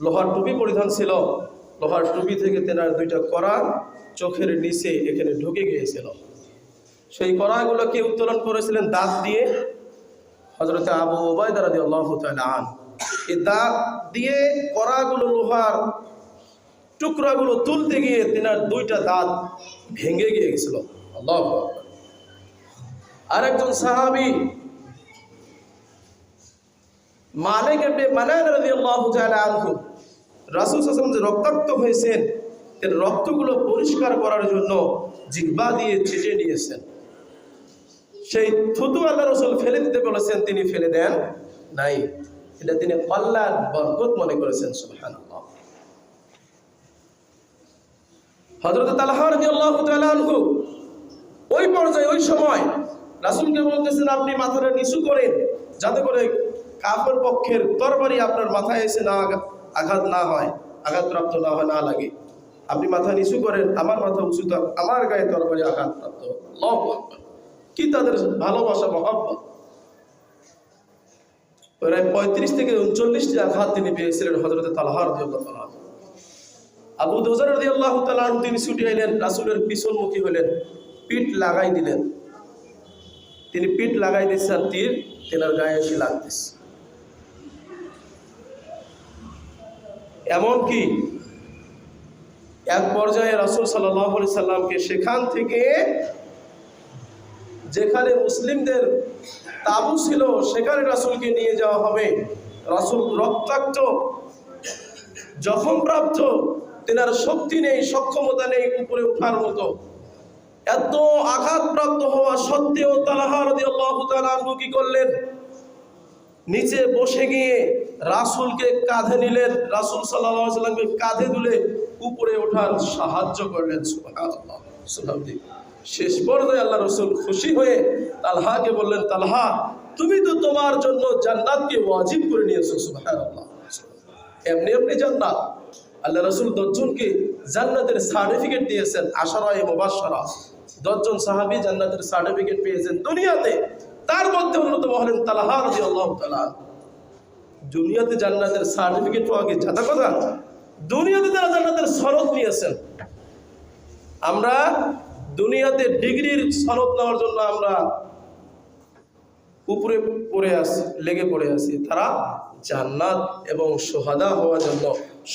লোহার টুপি পরিধান ছিল। লোহার টুপি থেকে তেনার দুইটা কড়া চোখের নিচে এখানে ঢুকে গিয়েছিল। সেই কড়াগুলোকে উত্তোলন করেছিলেন দাঁত দিয়ে হযরত আবু উবাইদা রাদিয়াল্লাহু তাআলা আনহু। এই দাঁত দিয়ে কড়াগুলো লোহার টুকরাগুলো তুলতে গিয়ে তেনার দুইটা দাঁত ভেঙে গিয়েছিল। আল্লাহু আকবার। আরেকজন সাহাবী মালিক ইবনে মানান রাদিয়াল্লাহু তাআলা আনহু রাসূল সাল্লাল্লাহু আলাইহি ওয়াসাল্লাম যে রক্তাক্ত হয়েছেন এর রক্তগুলো পরিষ্কার করার জন্য জিহ্বা দিয়ে ছেঁচে নিয়েছেন। সেই থুতু আল্লাহ রাসূল ফেলে দিতে বলেছেন, তিনি ফেলে দেন নাই। এটা তিনি কল্যাণ বরকত মনে করেছেন। সুবহানাল্লাহ। হযরত তালহা রাদিয়াল্লাহু তাআলা আনহু ওই পর্যায়ে ওই সময় রাসূলকে বলতেছেন, আপনি মাথাটা নিচু করেন যাতে করে কাফের পক্ষের তরবারি আপনার মাথায় এসে না আঘাত না হয়, আঘাতপ্রাপ্ত না হয়, না লাগে। আপনি মাথা নিচু করেন, আমার মাথা উঁচু থাক, আমার গায়ে তরবারি আঘাতপ্রাপ্ত। আল্লাহু আকবার। কি তাদের ভালোবাসা, মহব্বত। প্রায় 35 থেকে 39টি আঘাত তিনি পেয়েছিলেন হযরত তালহা রাদিয়াল্লাহু তাআলা। আবু দুজার রাদিয়াল্লাহু তাআলা তিনি ছুটে এলেন, রাসূলের পিছনমুখী হলেন, পিঠ লাগাই দিলেন। তিনি পিঠ লাগাই দিচ্ছেন, তীর তেনার গায়ে এসে লাগতেছে। এমনকি এক পর্যায়ে রাসূল সাল্লাল্লাহু আলাইহি সাল্লামকে সেখান থেকে যেখানে মুসলিমদের তাবু ছিল সেখানে রাসূলকে নিয়ে যাওয়া হবে। রাসূল রক্তাক্ত, জখমপ্রাপ্ত, তেনার শক্তি নেই, সক্ষমতা নেই উপরে ওঠার মতো। এত আঘাতপ্রাপ্ত হওয়া সত্ত্বেও তালহা রাদিয়াল্লাহু তাআলা আনহু কি করলেন? নিচে বসে গিয়ে রাসূলকে কাঁধে নিলেন, রাসূল সাল্লাল্লাহু আলাইহি ওয়াসাল্লামকে কাঁধে তুলে উপরে ওঠার সাহায্য করলেন। সুবহানাল্লাহ। শেষ পর্যায়ে আল্লাহ রাসূল খুশি হয়ে তালহাকে বললেন, তালহা তুমি তো তোমার জন্য জান্নাতকে ওয়াজিব করে নিয়েছো। সুবহানাল্লাহ। এমনি এমনি জান্নাত। আল্লাহ রাসূল 10 জনকে জান্নাতের সার্টিফিকেট দিয়েছেন, আশারায়ে মুবাশশারা। 10 জন সাহাবী জান্নাতের সার্টিফিকেট পেয়েছেন দুনিয়াতে। তার মধ্যে অন্যতম হলেন তালহা রাদিয়াল্লাহু তাআলা। দুনিয়াতে জান্নাতের সার্টিফিকেট পাওয়া কি জাতা কথা? দুনিয়াতে তারা জান্নাতের সনদ নিয়েছেন। আমরা দুনিয়াতে ডিগ্রির সনদ নেওয়ার জন্য আমরা উপরে পড়ে আছি, লেগে পড়ে আছি। তারা জান্নাত এবং শুহাদা হওয়ার জন্য,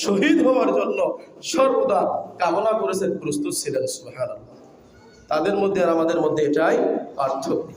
শহীদ হওয়ার জন্য সর্বদা কামনা করেছেন, প্রস্তুত ছিলেন। সুবহানাল্লাহ। তাদের মধ্যে আর আমাদের মধ্যে এটাই পার্থক্য।